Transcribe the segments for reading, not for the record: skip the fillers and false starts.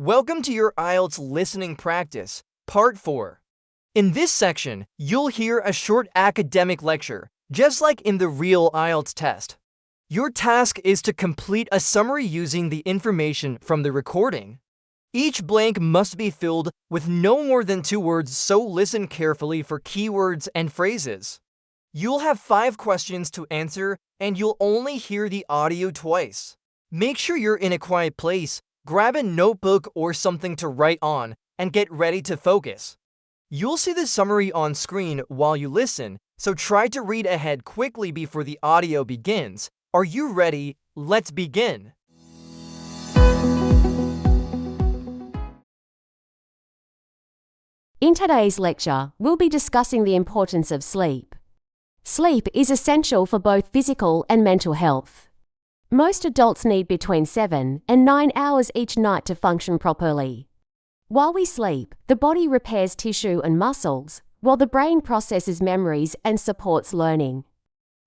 Welcome to your IELTS listening practice, Part 4. In this section, you'll hear a short academic lecture, just like in the real IELTS test. Your task is to complete a summary using the information from the recording. Each blank must be filled with no more than 2 words, so listen carefully for keywords and phrases. You'll have 5 questions to answer, and you'll only hear the audio twice. Make sure you're in a quiet place. Grab a notebook or something to write on, and get ready to focus. You'll see the summary on screen while you listen, so try to read ahead quickly before the audio begins. Are you ready? Let's begin. In today's lecture, we'll be discussing the importance of sleep. Sleep is essential for both physical and mental health. Most adults need between 7 and 9 hours each night to function properly. While we sleep, the body repairs tissue and muscles, while the brain processes memories and supports learning.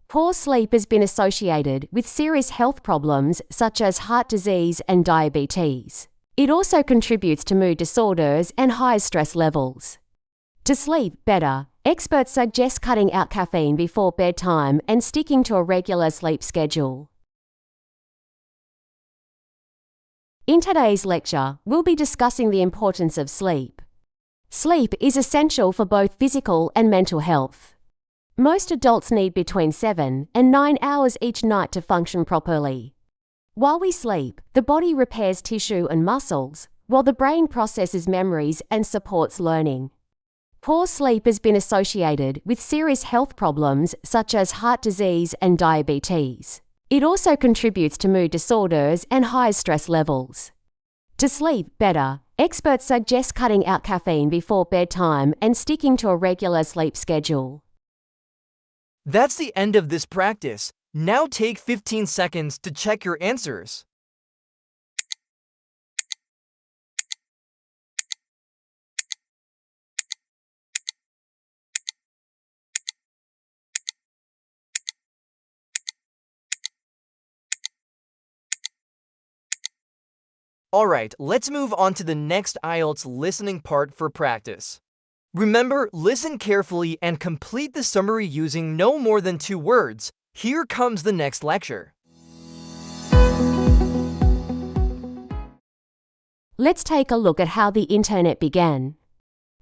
Poor sleep has been associated with serious health problems such as heart disease and diabetes. It also contributes to mood disorders and high stress levels. To sleep better, experts suggest cutting out caffeine before bedtime and sticking to a regular sleep schedule. In today's lecture, we'll be discussing the importance of sleep. Sleep is essential for both physical and mental health. Most adults need between 7 and 9 hours each night to function properly. While we sleep, the body repairs tissue and muscles, while the brain processes memories and supports learning. Poor sleep has been associated with serious health problems such as heart disease and diabetes. It also contributes to mood disorders and high stress levels. To sleep better, experts suggest cutting out caffeine before bedtime and sticking to a regular sleep schedule. That's the end of this practice. Now take 15 seconds to check your answers. Alright, let's move on to the next IELTS listening part for practice. Remember, listen carefully and complete the summary using no more than 2 words. Here comes the next lecture. Let's take a look at how the internet began.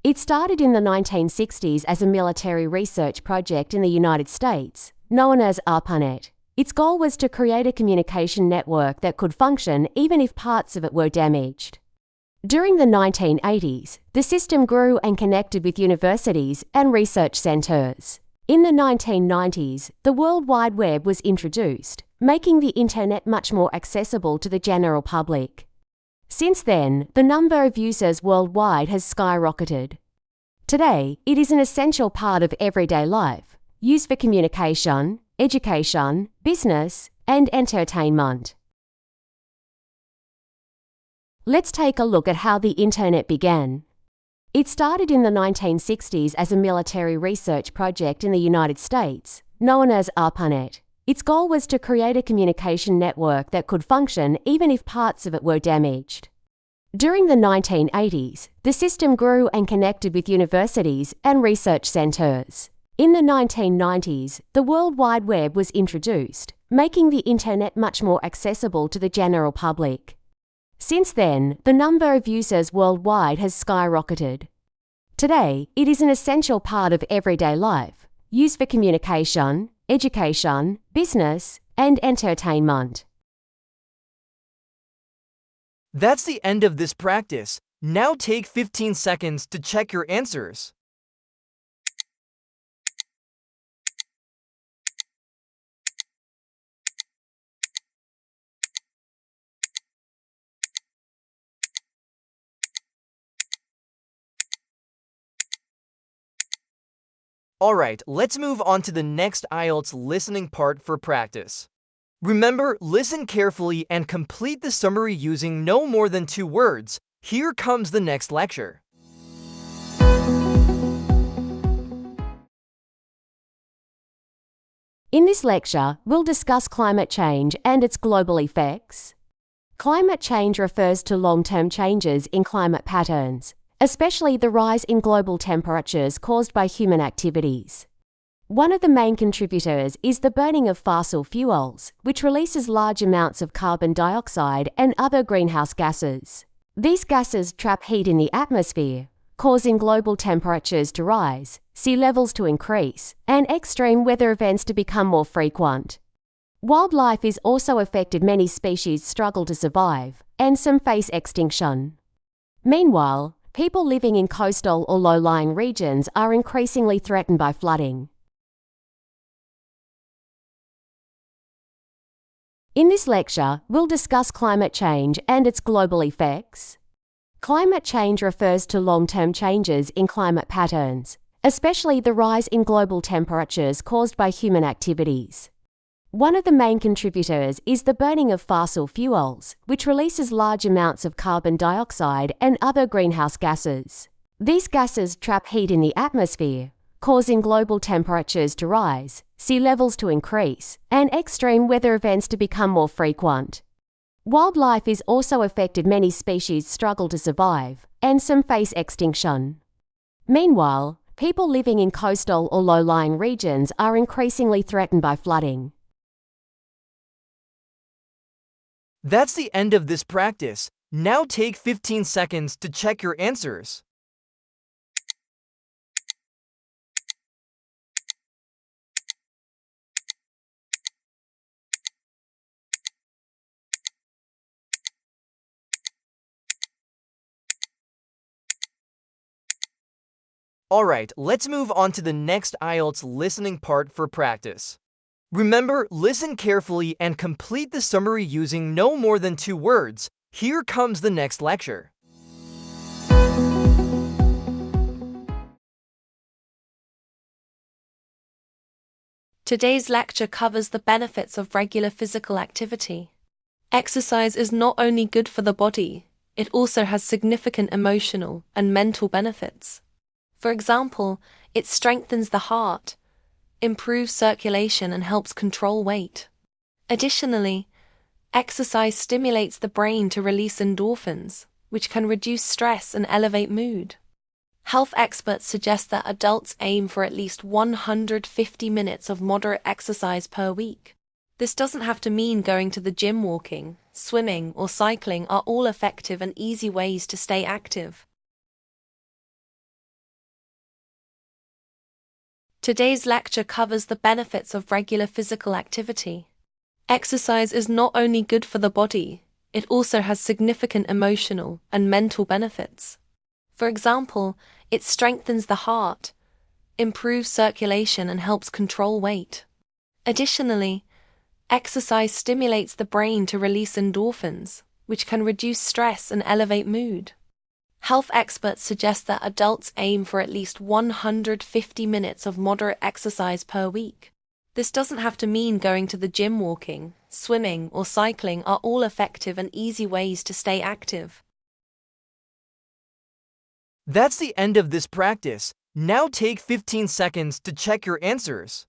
It started in the 1960s as a military research project in the United States, known as ARPANET. Its goal was to create a communication network that could function even if parts of it were damaged. During the 1980s, the system grew and connected with universities and research centers. In the 1990s, the World Wide Web was introduced, making the internet much more accessible to the general public. Since then, the number of users worldwide has skyrocketed. Today, it is an essential part of everyday life, used for communication, education, business, and entertainment. Let's take a look at how the internet began. It started in the 1960s as a military research project in the United States, known as ARPANET. Its goal was to create a communication network that could function even if parts of it were damaged. During the 1980s, the system grew and connected with universities and research centers. In the 1990s, the World Wide Web was introduced, making the internet much more accessible to the general public. Since then, the number of users worldwide has skyrocketed. Today, it is an essential part of everyday life, used for communication, education, business, and entertainment. That's the end of this practice. Now take 15 seconds to check your answers. Alright, let's move on to the next IELTS listening part for practice. Remember, listen carefully and complete the summary using no more than 2 words. Here comes the next lecture. In this lecture, we'll discuss climate change and its global effects. Climate change refers to long-term changes in climate patterns, especially the rise in global temperatures caused by human activities. One of the main contributors is the burning of fossil fuels, which releases large amounts of carbon dioxide and other greenhouse gases. These gases trap heat in the atmosphere, causing global temperatures to rise, sea levels to increase, and extreme weather events to become more frequent. Wildlife is also affected. Many species struggle to survive, and some face extinction. Meanwhile, people living in coastal or low-lying regions are increasingly threatened by flooding. In this lecture, we'll discuss climate change and its global effects. Climate change refers to long-term changes in climate patterns, especially the rise in global temperatures caused by human activities. One of the main contributors is the burning of fossil fuels, which releases large amounts of carbon dioxide and other greenhouse gases. These gases trap heat in the atmosphere, causing global temperatures to rise, sea levels to increase, and extreme weather events to become more frequent. Wildlife is also affected. Many species struggle to survive, and some face extinction. Meanwhile, people living in coastal or low-lying regions are increasingly threatened by flooding. That's the end of this practice. Now take 15 seconds to check your answers. Alright, let's move on to the next IELTS listening part for practice. Remember, listen carefully and complete the summary using no more than 2 words. Here comes the next lecture. Today's lecture covers the benefits of regular physical activity. Exercise is not only good for the body, it also has significant emotional and mental benefits. For example, it strengthens the heart, improves circulation, and helps control weight. Additionally, exercise stimulates the brain to release endorphins, which can reduce stress and elevate mood. Health experts suggest that adults aim for at least 150 minutes of moderate exercise per week. This doesn't have to mean going to the gym. Walking, swimming, or cycling are all effective and easy ways to stay active. Today's lecture covers the benefits of regular physical activity. Exercise is not only good for the body, it also has significant emotional and mental benefits. For example, it strengthens the heart, improves circulation, and helps control weight. Additionally, exercise stimulates the brain to release endorphins, which can reduce stress and elevate mood. Health experts suggest that adults aim for at least 150 minutes of moderate exercise per week. This doesn't have to mean going to the gym. Walking, swimming, or cycling are all effective and easy ways to stay active. That's the end of this practice. Now take 15 seconds to check your answers.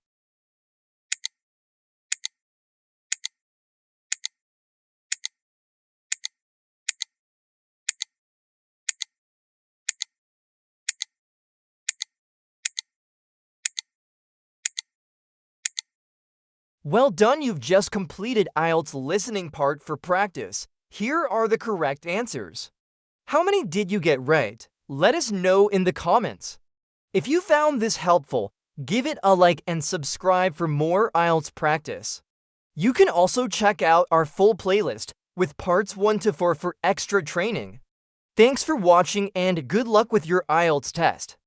Well done, you've just completed IELTS listening part for practice. Here are the correct answers. How many did you get right? Let us know in the comments. If you found this helpful, give it a like and subscribe for more IELTS practice. You can also check out our full playlist with parts 1 to 4 for extra training. Thanks for watching and good luck with your IELTS test.